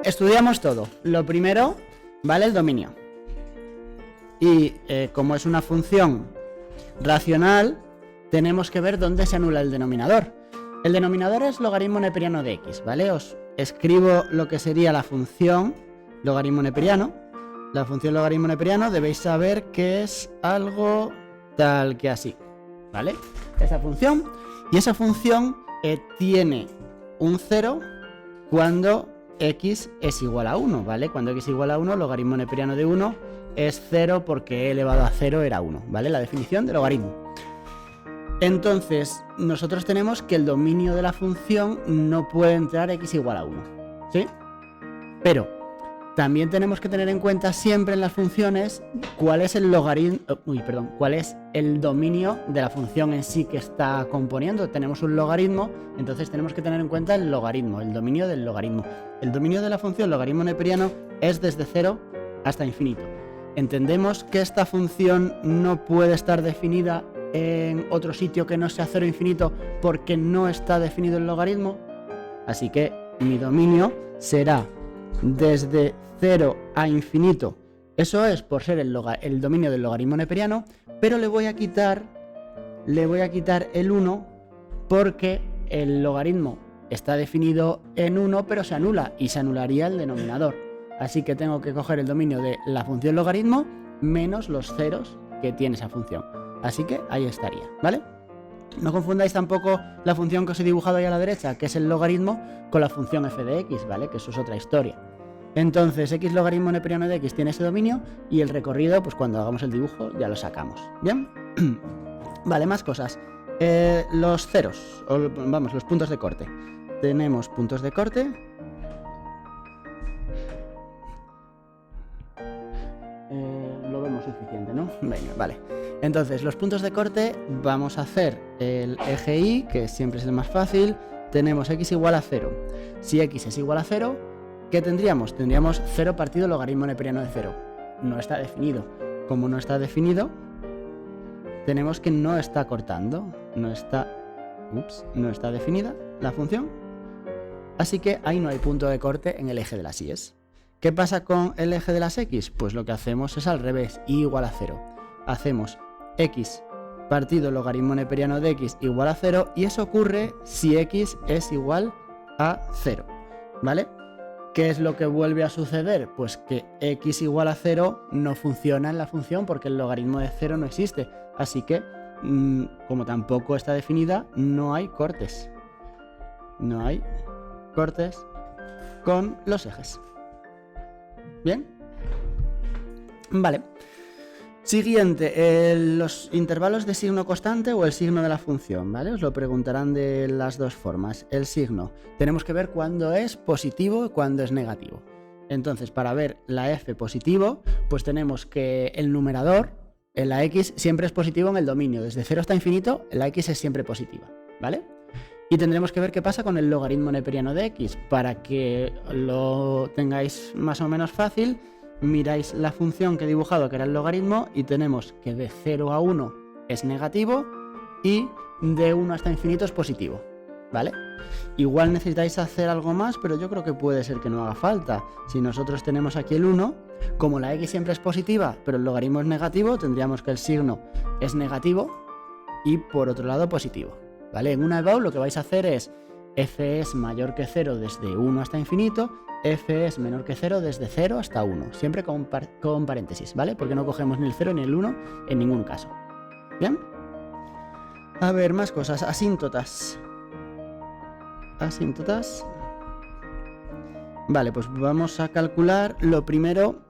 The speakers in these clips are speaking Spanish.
estudiamos todo. Lo primero, ¿vale? El dominio. Y como es una función racional, tenemos que ver dónde se anula el denominador. El denominador es logaritmo neperiano de x, ¿vale? Os escribo lo que sería la función logaritmo neperiano. La función logaritmo neperiano debéis saber que es algo tal que así, ¿vale? Esa función, y esa función tiene un 0 cuando x es igual a 1, ¿vale? Cuando x es igual a 1, logaritmo neperiano de 1 es 0 porque e elevado a 0 era 1, ¿vale? La definición de logaritmo. Entonces, nosotros tenemos que el dominio de la función no puede entrar x igual a 1, ¿sí? Pero también tenemos que tener en cuenta siempre en las funciones cuál es el logaritmo, cuál es el dominio de la función en sí que está componiendo. Tenemos un logaritmo, entonces tenemos que tener en cuenta el logaritmo, el dominio del logaritmo. El dominio de la función logaritmo neperiano es desde 0 hasta infinito. Entendemos que esta función no puede estar definida en otro sitio que no sea 0 infinito porque no está definido el logaritmo. Así que mi dominio será desde 0 a infinito. Eso es por ser el dominio del logaritmo neperiano, pero le voy a quitar el 1 porque el logaritmo está definido en 1, pero se anula y se anularía el denominador. Así que tengo que coger el dominio de la función logaritmo menos los ceros que tiene esa función. Así que ahí estaría, ¿vale? No confundáis tampoco la función que os he dibujado ahí a la derecha, que es el logaritmo, con la función f de x, ¿vale? Que eso es otra historia. Entonces, x logaritmo neperiano de x tiene ese dominio y el recorrido, pues cuando hagamos el dibujo ya lo sacamos, ¿bien? Vale, más cosas. Los ceros, los puntos de corte. Tenemos puntos de corte. Lo vemos suficiente, ¿no? Venga, vale. Entonces, los puntos de corte, vamos a hacer el eje y, que siempre es el más fácil. Tenemos x igual a 0. Si x es igual a 0, ¿qué tendríamos? Tendríamos 0 partido logaritmo neperiano de 0. No está definido. Como no está definido, tenemos que no está cortando. No está definida la función. Así que ahí no hay punto de corte en el eje de las y's. ¿Qué pasa con el eje de las x? Pues lo que hacemos es al revés, y igual a 0. Hacemos x partido logaritmo neperiano de x igual a 0, y eso ocurre si x es igual a 0, ¿vale? ¿Qué es lo que vuelve a suceder? Pues que x igual a 0 no funciona en la función porque el logaritmo de 0 no existe. Así que, como tampoco está definida, no hay cortes. No hay cortes con los ejes. ¿Bien? Vale. Siguiente, los intervalos de signo constante o el signo de la función, ¿vale? Os lo preguntarán de las dos formas. El signo, tenemos que ver cuándo es positivo y cuándo es negativo. Entonces, para ver la f positivo, pues tenemos que el numerador, en la x, siempre es positivo en el dominio. Desde 0 hasta infinito, la x es siempre positiva, ¿vale? Y tendremos que ver qué pasa con el logaritmo neperiano de x. Para que lo tengáis más o menos fácil, miráis la función que he dibujado, que era el logaritmo, y tenemos que de 0 a 1 es negativo y de 1 hasta infinito es positivo, ¿vale? Igual necesitáis hacer algo más, pero yo creo que puede ser que no haga falta. Si nosotros tenemos aquí el 1, como la x siempre es positiva, pero el logaritmo es negativo, tendríamos que el signo es negativo y por otro lado positivo, ¿vale? En una EVAU lo que vais a hacer es f es mayor que 0 desde 1 hasta infinito, f es menor que 0 desde 0 hasta 1, siempre con paréntesis, ¿vale? Porque no cogemos ni el 0 ni el 1 en ningún caso. ¿Bien? A ver, más cosas. Asíntotas. Asíntotas. Vale, pues vamos a calcular lo primero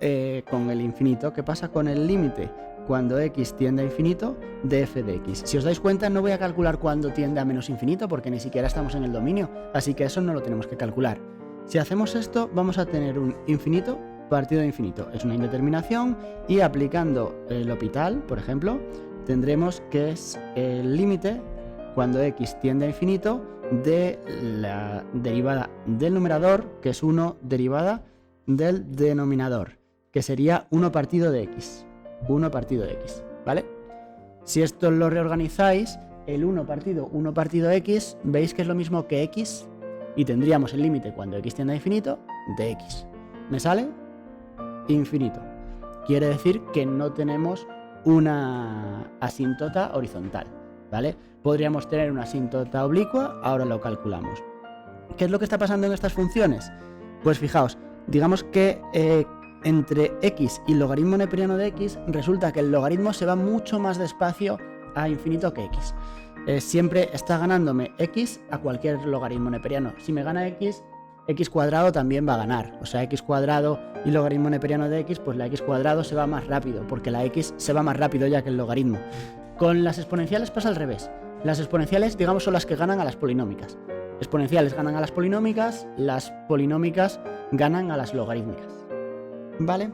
con el infinito. ¿Qué pasa con el límite? Cuando x tiende a infinito de f de x. Si os dais cuenta, no voy a calcular cuando tiende a menos infinito porque ni siquiera estamos en el dominio, así que eso no lo tenemos que calcular. Si hacemos esto, vamos a tener un infinito partido de infinito. Es una indeterminación y aplicando el L'Hopital, por ejemplo, tendremos que es el límite cuando x tiende a infinito de la derivada del numerador, que es 1 derivada del denominador, que sería 1 partido de x. 1 partido de x, ¿vale? Si esto lo reorganizáis, el 1 partido x, veis que es lo mismo que x, y tendríamos el límite cuando x tiende a infinito de x. ¿Me sale? Infinito. Quiere decir que no tenemos una asíntota horizontal, ¿vale? Podríamos tener una asíntota oblicua, ahora lo calculamos. ¿Qué es lo que está pasando en estas funciones? Pues fijaos, digamos que entre x y logaritmo neperiano de x, resulta que el logaritmo se va mucho más despacio a infinito que x. Siempre está ganándome x a cualquier logaritmo neperiano. Si me gana x, x cuadrado también va a ganar. O sea, x cuadrado y logaritmo neperiano de x, pues la x cuadrado se va más rápido, porque la x se va más rápido ya que el logaritmo. Con las exponenciales pasa al revés. Las exponenciales, digamos, son las que ganan a las polinómicas. Exponenciales ganan a las polinómicas ganan a las logarítmicas. ¿Vale?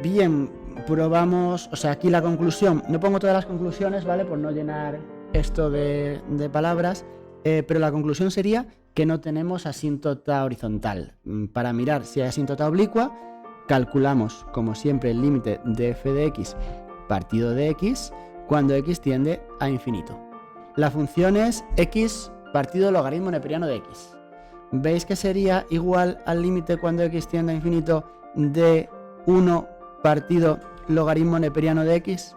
Bien, probamos, o sea, aquí la conclusión, no pongo todas las conclusiones, ¿vale? Por no llenar esto de palabras, pero la conclusión sería que no tenemos asíntota horizontal. Para mirar si hay asíntota oblicua, calculamos, como siempre, el límite de f de x partido de x cuando x tiende a infinito. La función es x partido logaritmo neperiano de x. ¿Veis que sería igual al límite cuando x tiende a infinito de 1 partido logaritmo neperiano de x?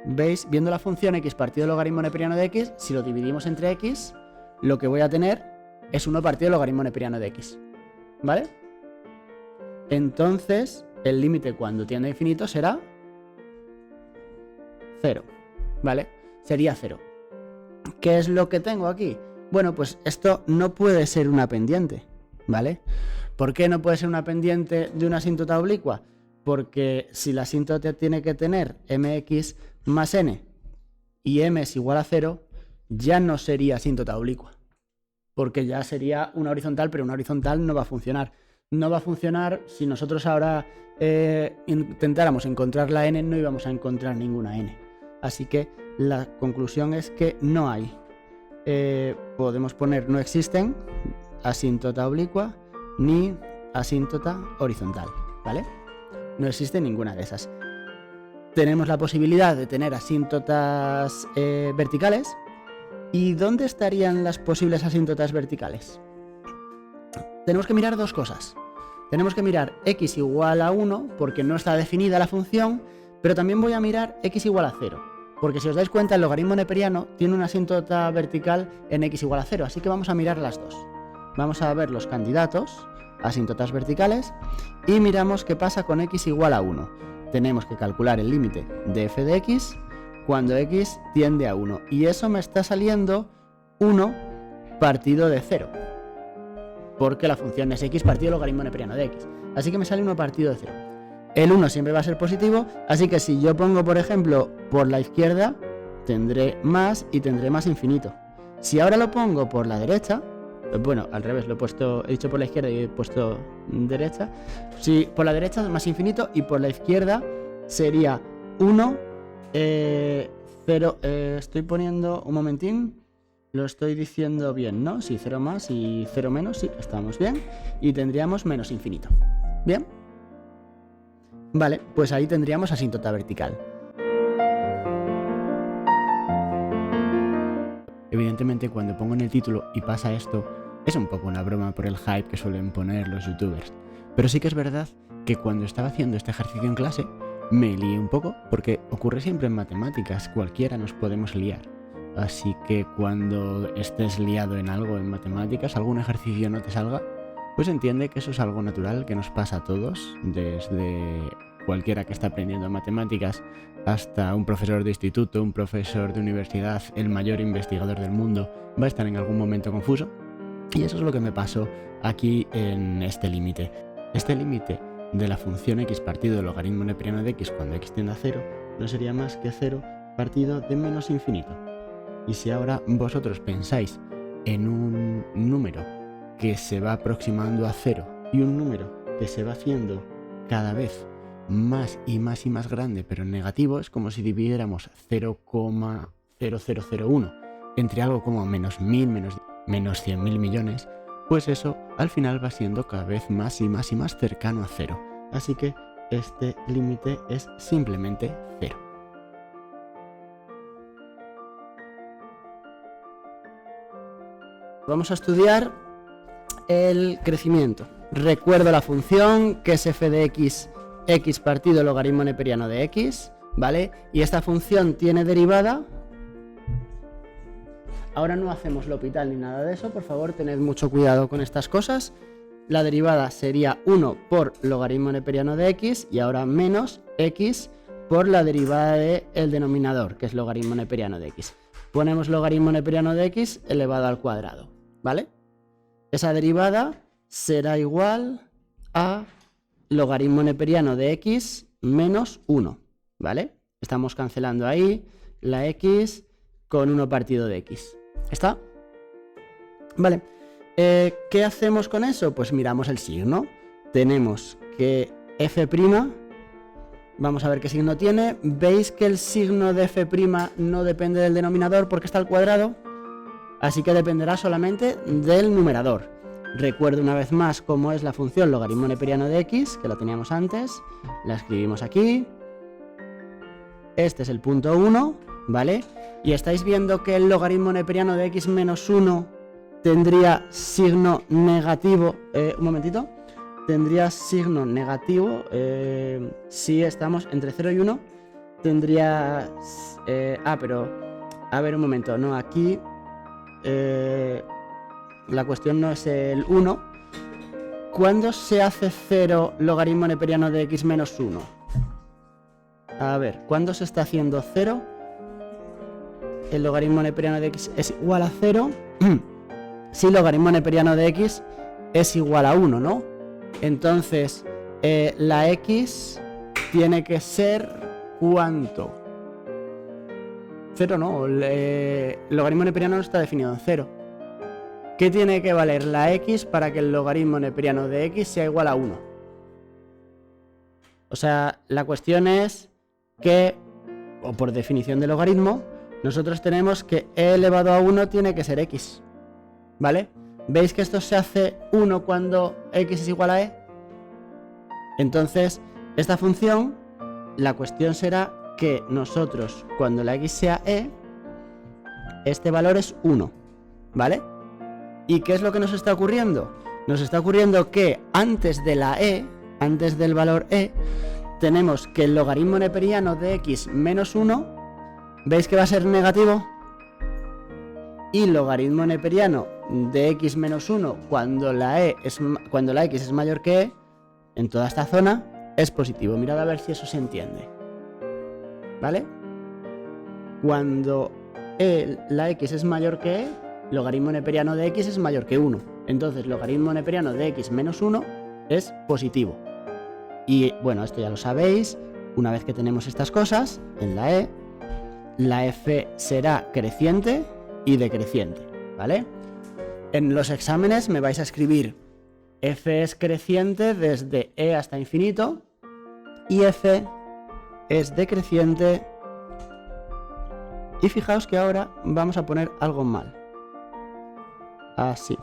¿Veis? Viendo la función x partido logaritmo neperiano de x, si lo dividimos entre x, lo que voy a tener es 1 partido logaritmo neperiano de x. ¿Vale? Entonces, el límite cuando tiende a infinito será 0. ¿Vale? Sería 0. ¿Qué es lo que tengo aquí? Bueno, pues esto no puede ser una pendiente, ¿vale? ¿Por qué no puede ser una pendiente de una asíntota oblicua? Porque si la asíntota tiene que tener mx más n y m es igual a 0, ya no sería asíntota oblicua, porque ya sería una horizontal, pero una horizontal no va a funcionar. No va a funcionar si nosotros ahora intentáramos encontrar la n, no íbamos a encontrar ninguna n. Así que la conclusión es que no hay. Podemos poner no existen asíntota oblicua ni asíntota horizontal, ¿vale? No existe ninguna de esas. Tenemos la posibilidad de tener asíntotas verticales. ¿Y dónde estarían las posibles asíntotas verticales? Tenemos que mirar dos cosas. Tenemos que mirar x igual a 1 porque no está definida la función, pero también voy a mirar x igual a 0. Porque si os dais cuenta, el logaritmo neperiano tiene una asíntota vertical en x igual a 0, así que vamos a mirar las dos. Vamos a ver los candidatos, asíntotas verticales, y miramos qué pasa con x igual a 1. Tenemos que calcular el límite de f de x cuando x tiende a 1, y eso me está saliendo 1 partido de 0, porque la función es x partido logaritmo neperiano de x, así que me sale 1 partido de 0. El 1 siempre va a ser positivo, así que si yo pongo, por ejemplo, por la izquierda, tendré más y tendré más infinito. Si ahora lo pongo por la derecha, bueno, al revés, he dicho por la izquierda y he puesto derecha. Si por la derecha más infinito y por la izquierda sería 1, 0, estoy poniendo un momentín, lo estoy diciendo bien, ¿no? Sí, 0 más y 0 menos, sí, estamos bien. Y tendríamos menos infinito. ¿Bien? Vale, pues ahí tendríamos asíntota vertical. Evidentemente, cuando pongo en el título y pasa esto, es un poco una broma por el hype que suelen poner los youtubers. Pero sí que es verdad que cuando estaba haciendo este ejercicio en clase, me lié un poco, porque ocurre siempre en matemáticas, cualquiera nos podemos liar. Así que cuando estés liado en algo en matemáticas, algún ejercicio no te salga, pues entiende que eso es algo natural que nos pasa a todos, desde cualquiera que está aprendiendo matemáticas hasta un profesor de instituto, un profesor de universidad, el mayor investigador del mundo, va a estar en algún momento confuso. Y eso es lo que me pasó aquí en este límite. Este límite de la función x partido del logaritmo neperiano de x cuando x tiende a 0 no sería más que 0 partido de menos infinito. Y si ahora vosotros pensáis en un número que se va aproximando a 0 y un número que se va haciendo cada vez más y más y más grande, pero en negativo, es como si dividiéramos 0,0001 entre algo como menos 1000, menos 100.000 millones, pues eso al final va siendo cada vez más y más y más cercano a 0. Así que este límite es simplemente 0. Vamos a estudiar el crecimiento. Recuerdo la función que es f de x, x partido logaritmo neperiano de x, ¿vale? Y esta función tiene derivada. Ahora no hacemos l'hopital ni nada de eso, por favor, tened mucho cuidado con estas cosas. La derivada sería 1 por logaritmo neperiano de x y ahora menos x por la derivada del denominador, que es logaritmo neperiano de x. Ponemos logaritmo neperiano de x elevado al cuadrado, ¿vale? Esa derivada será igual a logaritmo neperiano de x menos 1, ¿vale? Estamos cancelando ahí la x con 1 partido de x. ¿Está? Vale. ¿Qué hacemos con eso? Pues miramos el signo. Tenemos que f', vamos a ver qué signo tiene. ¿Veis que el signo de f' no depende del denominador porque está al cuadrado? Así que dependerá solamente del numerador. Recuerdo una vez más cómo es la función logaritmo neperiano de x, que la teníamos antes. La escribimos aquí. Este es el punto 1, ¿vale? Y estáis viendo que el logaritmo neperiano de x menos 1 tendría signo negativo. Un momentito. Tendría signo negativo si estamos entre 0 y 1. Tendría... pero... A ver, un momento. No, aquí... la cuestión no es el 1. ¿Cuándo se hace 0 logaritmo neperiano de x menos 1? A ver, ¿cuándo se está haciendo 0? El logaritmo neperiano de x es igual a 0. Si logaritmo neperiano de x es igual a 1, ¿no? Entonces, la x tiene que ser... ¿cuánto? 0 no, el logaritmo neperiano no está definido en 0. ¿Qué tiene que valer la x para que el logaritmo neperiano de x sea igual a 1? O sea, la cuestión es que, o por definición de logaritmo, nosotros tenemos que e elevado a 1 tiene que ser x, ¿vale? ¿Veis que esto se hace 1 cuando x es igual a e? Entonces, esta función, la cuestión será que nosotros, cuando la x sea e, este valor es 1, ¿vale? ¿Y qué es lo que nos está ocurriendo? Nos está ocurriendo que antes de la e, antes del valor e, tenemos que el logaritmo neperiano de x menos 1, ¿veis que va a ser negativo? Y logaritmo neperiano de x menos 1 cuando la x es mayor que e, en toda esta zona, es positivo. Mirad a ver si eso se entiende. ¿Vale? Cuando la x es mayor que e, logaritmo neperiano de x es mayor que 1. Entonces, logaritmo neperiano de x menos 1 es positivo. Y bueno, esto ya lo sabéis. Una vez que tenemos estas cosas, en la f será creciente y decreciente, ¿vale? En los exámenes me vais a escribir f es creciente desde e hasta infinito y f es decreciente. Y fijaos que ahora vamos a poner algo mal. Así.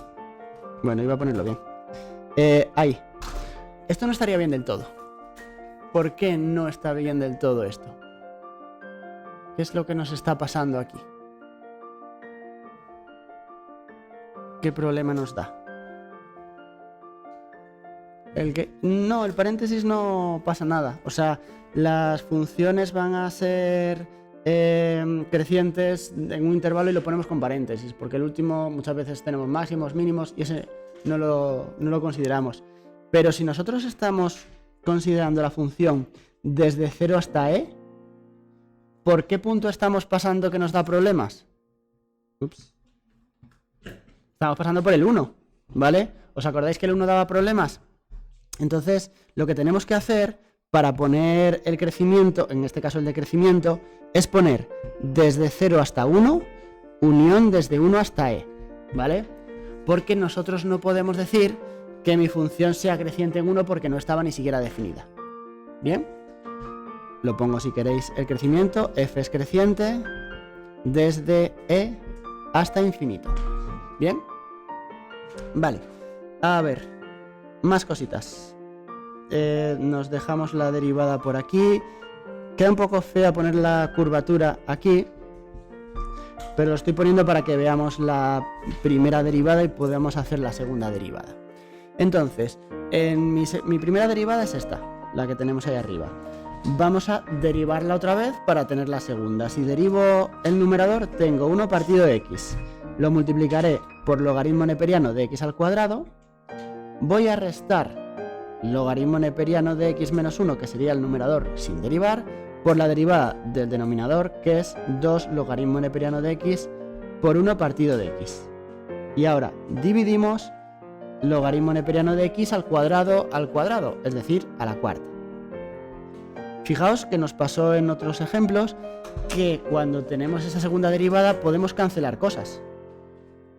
Bueno, iba a ponerlo bien. Ahí. Esto no estaría bien del todo. ¿Por qué no está bien del todo esto? ¿Qué es lo que nos está pasando aquí? ¿Qué problema nos da? No, el paréntesis no pasa nada. O sea, las funciones van a ser crecientes en un intervalo y lo ponemos con paréntesis, porque el último muchas veces tenemos máximos, mínimos y ese no lo consideramos. Pero si nosotros estamos considerando la función desde 0 hasta e, ¿por qué punto estamos pasando que nos da problemas? Ups. Estamos pasando por el 1, ¿vale? ¿Os acordáis que el 1 daba problemas? Entonces, lo que tenemos que hacer para poner el crecimiento, en este caso el decrecimiento, es poner desde 0 hasta 1, unión desde 1 hasta e, ¿vale? Porque nosotros no podemos decir que mi función sea creciente en 1 porque no estaba ni siquiera definida. ¿Bien? Lo pongo si queréis el crecimiento, f es creciente desde e hasta infinito. ¿Bien? Vale. A ver, más cositas. Nos dejamos la derivada por aquí. Queda un poco fea poner la curvatura aquí, pero lo estoy poniendo para que veamos la primera derivada y podamos hacer la segunda derivada. Entonces, mi primera derivada es esta, la que tenemos ahí arriba. Vamos a derivarla otra vez para tener la segunda. Si derivo el numerador, tengo 1 partido de x. Lo multiplicaré por logaritmo neperiano de x al cuadrado. Voy a restar logaritmo neperiano de x menos 1, que sería el numerador sin derivar, por la derivada del denominador, que es 2 logaritmo neperiano de x por 1 partido de x. Y ahora dividimos logaritmo neperiano de x al cuadrado, es decir, a la cuarta. Fijaos que nos pasó en otros ejemplos que cuando tenemos esa segunda derivada podemos cancelar cosas.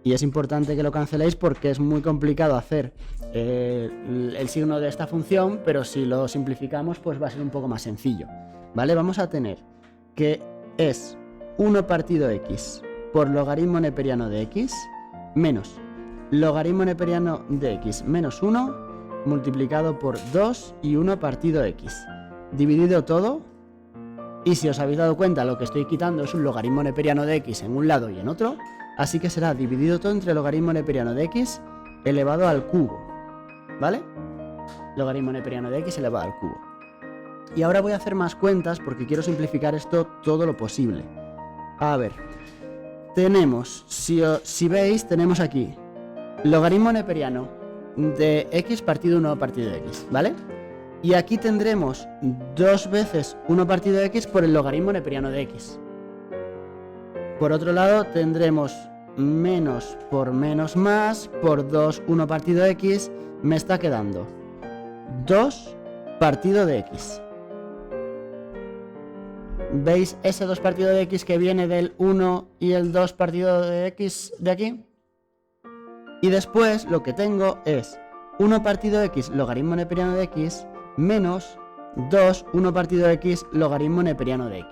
Y es importante que lo canceléis porque es muy complicado hacer el signo de esta función, pero si lo simplificamos pues va a ser un poco más sencillo. ¿Vale? Vamos a tener que es 1 partido x por logaritmo neperiano de x menos logaritmo neperiano de x menos 1 multiplicado por 2 y 1 partido x. Dividido todo, y si os habéis dado cuenta lo que estoy quitando es un logaritmo neperiano de x en un lado y en otro, así que será dividido todo entre logaritmo neperiano de x elevado al cubo, ¿vale? Logaritmo neperiano de x elevado al cubo. Y ahora voy a hacer más cuentas porque quiero simplificar esto todo lo posible. A ver, tenemos, si veis, tenemos aquí logaritmo neperiano de x partido 1 partido de x, ¿vale? Y aquí tendremos 2 veces 1 partido de x por el logaritmo neperiano de x. Por otro lado tendremos menos por menos más por 2 1 partido de x, me está quedando 2 partido de x. ¿Veis ese 2 partido de x que viene del 1 y el 2 partido de x de aquí? Y después lo que tengo es 1 partido de x logaritmo neperiano de x menos 2 1 partido de x logaritmo neperiano de x.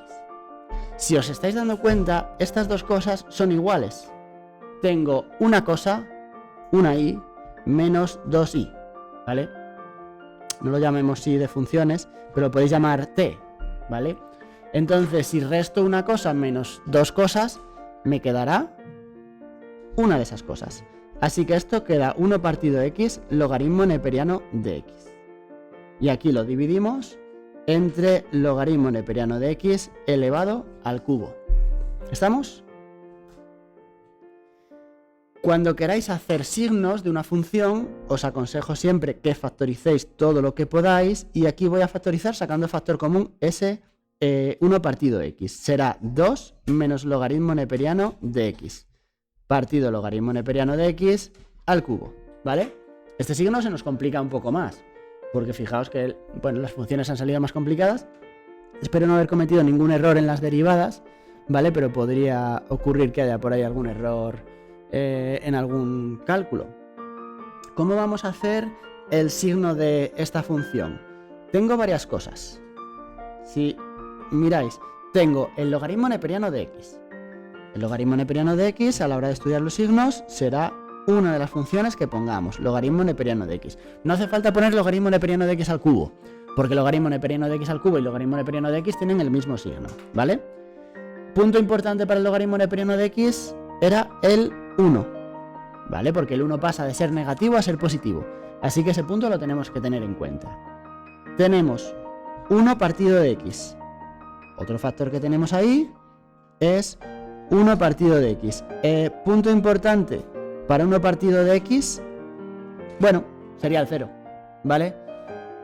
Si os estáis dando cuenta, estas dos cosas son iguales. Tengo una cosa, una y, menos 2i, ¿vale? No lo llamemos y de funciones, pero lo podéis llamar t, ¿vale? Entonces, si resto una cosa menos dos cosas, me quedará una de esas cosas. Así que esto queda 1 partido de x logaritmo neperiano de x. Y aquí lo dividimos entre logaritmo neperiano de x elevado al cubo. ¿Estamos? Cuando queráis hacer signos de una función, os aconsejo siempre que factoricéis todo lo que podáis, y aquí voy a factorizar sacando factor común ese 1 partido de x. Será 2 menos logaritmo neperiano de x partido logaritmo neperiano de x al cubo, ¿vale? Este signo se nos complica un poco más, porque fijaos que las funciones han salido más complicadas. Espero no haber cometido ningún error en las derivadas, ¿vale? Pero podría ocurrir que haya por ahí algún error en algún cálculo. ¿Cómo vamos a hacer el signo de esta función? Tengo varias cosas. Si miráis, tengo el logaritmo neperiano de x. El logaritmo neperiano de x, a la hora de estudiar los signos, será una de las funciones que pongamos, logaritmo neperiano de x. No hace falta poner logaritmo neperiano de x al cubo, porque logaritmo neperiano de x al cubo y logaritmo neperiano de x tienen el mismo signo, ¿vale? Punto importante para el logaritmo neperiano de x era el 1, ¿vale? Porque el 1 pasa de ser negativo a ser positivo, así que ese punto lo tenemos que tener en cuenta. Tenemos 1 partido de x. Otro factor que tenemos ahí es 1 partido de x. Punto importante para 1 partido de x, bueno, sería el 0, ¿vale?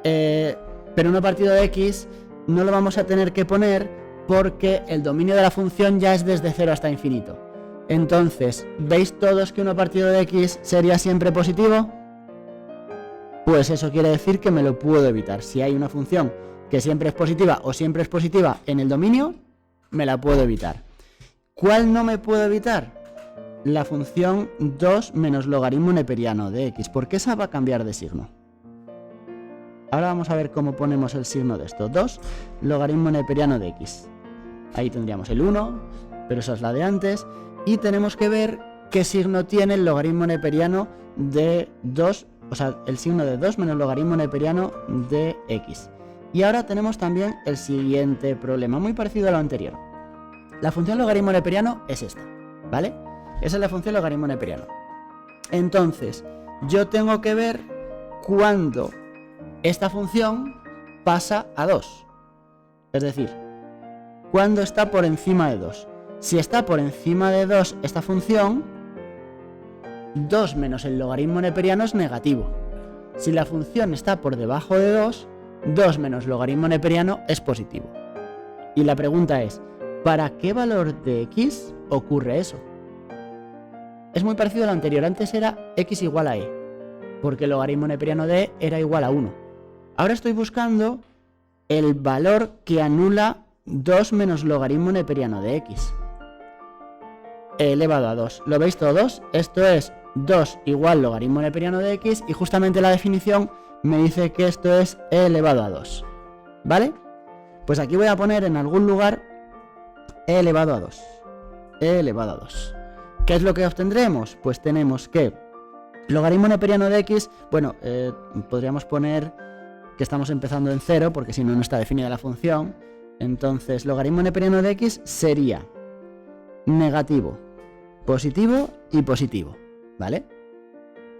Pero 1 partido de x no lo vamos a tener que poner porque el dominio de la función ya es desde 0 hasta infinito. Entonces, ¿veis todos que 1 partido de x sería siempre positivo? Pues eso quiere decir que me lo puedo evitar. Si hay una función que siempre es positiva o siempre es positiva en el dominio, me la puedo evitar. ¿Cuál no me puedo evitar? La función 2 menos logaritmo neperiano de x, porque esa va a cambiar de signo. Ahora vamos a ver cómo ponemos el signo de esto. 2 logaritmo neperiano de x. Ahí tendríamos el 1, pero esa es la de antes. Y tenemos que ver qué signo tiene el logaritmo neperiano de 2, o sea, el signo de 2 menos logaritmo neperiano de x. Y ahora tenemos también el siguiente problema, muy parecido a lo anterior. La función logaritmo neperiano es esta, ¿vale? Esa es la función logaritmo neperiano. Entonces, yo tengo que ver cuándo esta función pasa a 2. Es decir, cuándo está por encima de 2. Si está por encima de 2 esta función, 2 menos el logaritmo neperiano es negativo. Si la función está por debajo de 2, 2 menos logaritmo neperiano es positivo. Y la pregunta es, ¿para qué valor de x ocurre eso? Es muy parecido a lo anterior. Antes era x igual a e, porque el logaritmo neperiano de e era igual a 1. Ahora estoy buscando el valor que anula 2 menos logaritmo neperiano de x. E elevado a 2. ¿Lo veis todos? Esto es 2 igual logaritmo neperiano de x y justamente la definición me dice que esto es e elevado a 2. ¿Vale? Pues aquí voy a poner en algún lugar e elevado a 2. E elevado a 2. ¿Qué es lo que obtendremos? Pues tenemos que logaritmo neperiano de x, bueno, podríamos poner que estamos empezando en 0 porque si no, no está definida la función. Entonces, logaritmo neperiano de x sería negativo, positivo y positivo, ¿vale?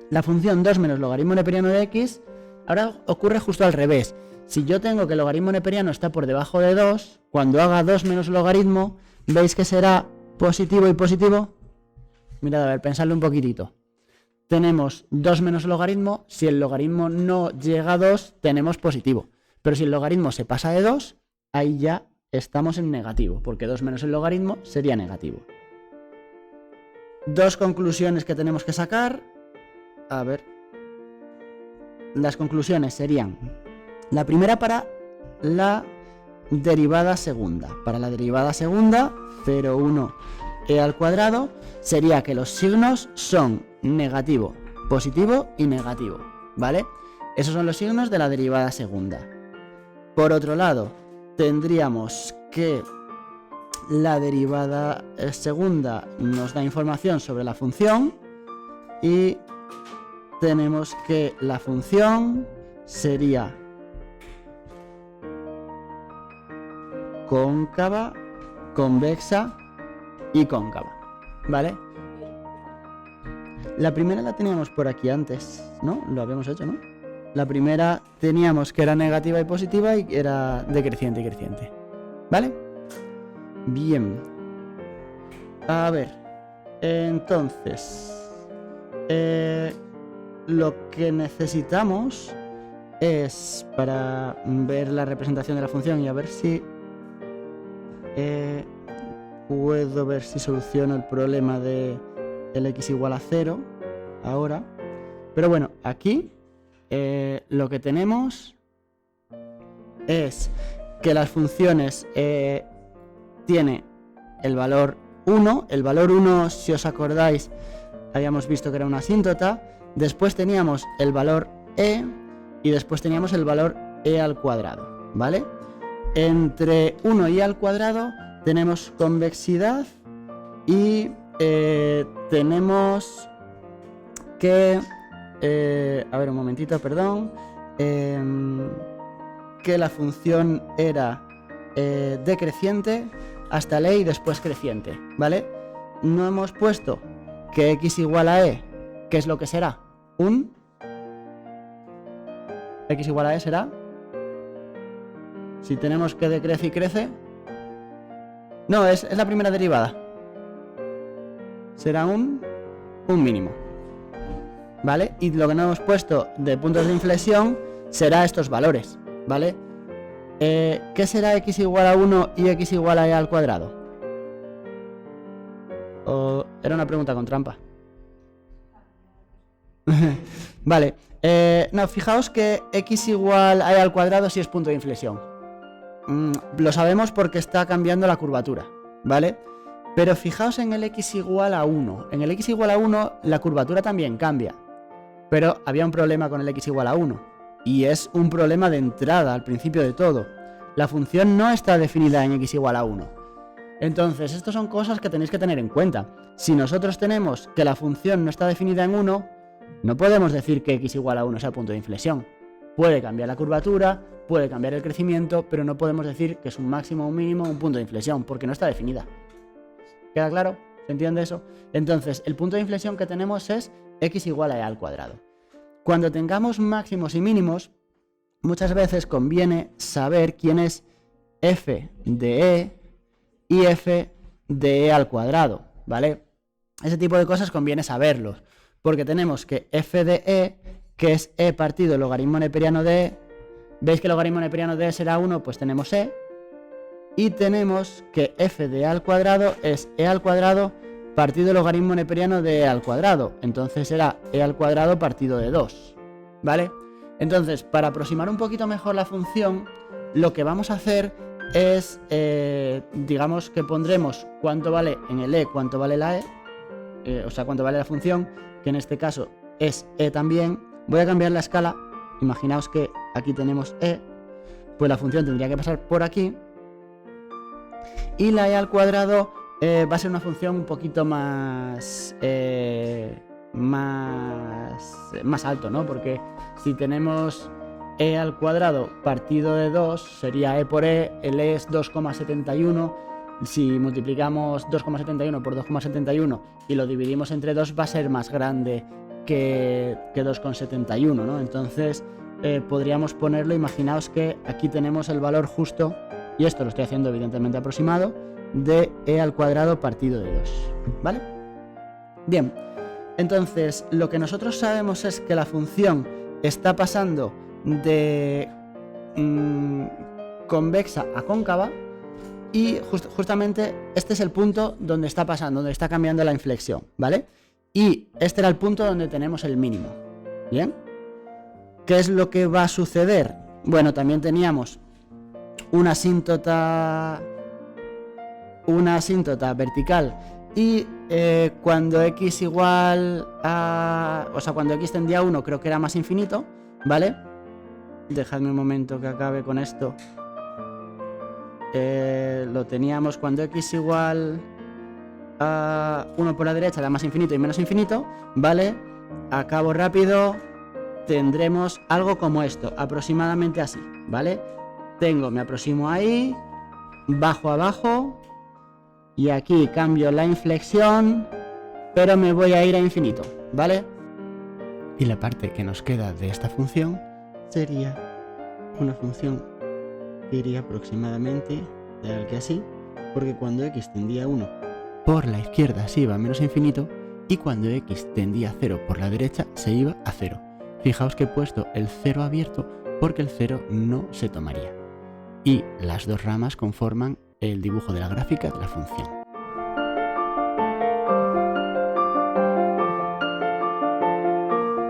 La función 2 menos logaritmo neperiano de x ahora ocurre justo al revés. Si yo tengo que el logaritmo neperiano está por debajo de 2, cuando haga 2 menos logaritmo, ¿veis que será positivo y positivo? Mirad, a ver, pensadlo un poquitito. Tenemos 2 menos logaritmo, si el logaritmo no llega a 2, tenemos positivo. Pero si el logaritmo se pasa de 2, ahí ya estamos en negativo, porque 2 menos el logaritmo sería negativo. Dos conclusiones que tenemos que sacar. A ver. Las conclusiones serían: la primera para la derivada segunda. Para la derivada segunda, 0,1 e al cuadrado, sería que los signos son negativo, positivo y negativo, ¿vale? Esos son los signos de la derivada segunda. Por otro lado, tendríamos que la derivada segunda nos da información sobre la función y tenemos que la función sería cóncava, convexa y cóncava, ¿vale? La primera la teníamos por aquí antes, ¿no? Lo habíamos hecho, ¿no? La primera teníamos que era negativa y positiva y era decreciente y creciente, ¿vale? Bien. A ver, entonces, lo que necesitamos es, para ver la representación de la función y a ver si puedo ver si soluciono el problema de el x igual a 0 ahora. Pero bueno, aquí lo que tenemos es que las funciones tiene el valor 1. El valor 1, si os acordáis, habíamos visto que era una asíntota. Después teníamos el valor e y después teníamos el valor e al cuadrado, ¿vale? Entre 1 y e al cuadrado tenemos convexidad y tenemos que a ver, un momentito, perdón, que la función era decreciente hasta la e y después creciente, ¿vale? No hemos puesto que x igual a e, ¿qué es lo que será? X igual a e será, si tenemos que decrece y crece, no, es la primera derivada, será un mínimo, ¿vale? Y lo que no hemos puesto de puntos de inflexión será estos valores, ¿vale? ¿Qué será x igual a 1 y x igual a e al cuadrado? ¿O era una pregunta con trampa? Vale, no, fijaos que x igual a e al cuadrado sí es punto de inflexión. Lo sabemos porque está cambiando la curvatura, ¿vale? Pero fijaos en el x igual a 1. En el x igual a 1 la curvatura también cambia. Pero había un problema con el x igual a 1. Y es un problema de entrada al principio de todo. La función no está definida en x igual a 1. Entonces, estas son cosas que tenéis que tener en cuenta. Si nosotros tenemos que la función no está definida en 1, no podemos decir que x igual a 1 sea el punto de inflexión. Puede cambiar la curvatura, puede cambiar el crecimiento, pero no podemos decir que es un máximo, un mínimo, un punto de inflexión, porque no está definida. ¿Queda claro? ¿Se entiende eso? Entonces, el punto de inflexión que tenemos es x igual a e al cuadrado. Cuando tengamos máximos y mínimos, muchas veces conviene saber quién es f de e y f de e al cuadrado, ¿vale? Ese tipo de cosas conviene saberlos, porque tenemos que f de e, que es e partido el logaritmo neperiano de e, ¿veis que el logaritmo neperiano de e será 1? Pues tenemos e, y tenemos que f de e al cuadrado es e al cuadrado partido el logaritmo neperiano de e al cuadrado, entonces será e al cuadrado partido de 2, ¿vale? Entonces, para aproximar un poquito mejor la función, lo que vamos a hacer es, digamos que pondremos cuánto vale en el e, cuánto vale la e, o sea, cuánto vale la función, que en este caso es e también. Voy a cambiar la escala, imaginaos que aquí tenemos e, pues la función tendría que pasar por aquí, y la e al cuadrado va a ser una función un poquito más alto, ¿no? Porque si tenemos e al cuadrado partido de 2 sería e por e, el e es 2,71, si multiplicamos 2,71 por 2,71 y lo dividimos entre 2 va a ser más grande que 2,71, ¿no? Entonces podríamos ponerlo, imaginaos que aquí tenemos el valor justo, y esto lo estoy haciendo evidentemente aproximado, de e al cuadrado partido de 2, ¿vale? Bien, entonces lo que nosotros sabemos es que la función está pasando de convexa a cóncava, y justamente este es el punto donde está pasando, donde está cambiando la inflexión, ¿vale? Y este era el punto donde tenemos el mínimo, ¿bien? ¿Qué es lo que va a suceder? Bueno, también teníamos una asíntota vertical, y cuando x igual a... o sea, cuando x tendía a 1 creo que era más infinito, ¿vale? Dejadme un momento que acabe con esto. Lo teníamos cuando x igual a 1 por la derecha, era más infinito y menos infinito, ¿vale? Acabo rápido, tendremos algo como esto, aproximadamente así, ¿vale? Me aproximo ahí, bajo abajo, y aquí cambio la inflexión, pero me voy a ir a infinito, ¿vale? Y la parte que nos queda de esta función sería una función que iría aproximadamente de que así, porque cuando x tendía a 1 por la izquierda se iba a menos infinito, y cuando x tendía a 0 por la derecha se iba a 0. Fijaos que he puesto el 0 abierto porque el 0 no se tomaría. Y las dos ramas conforman el dibujo de la gráfica de la función.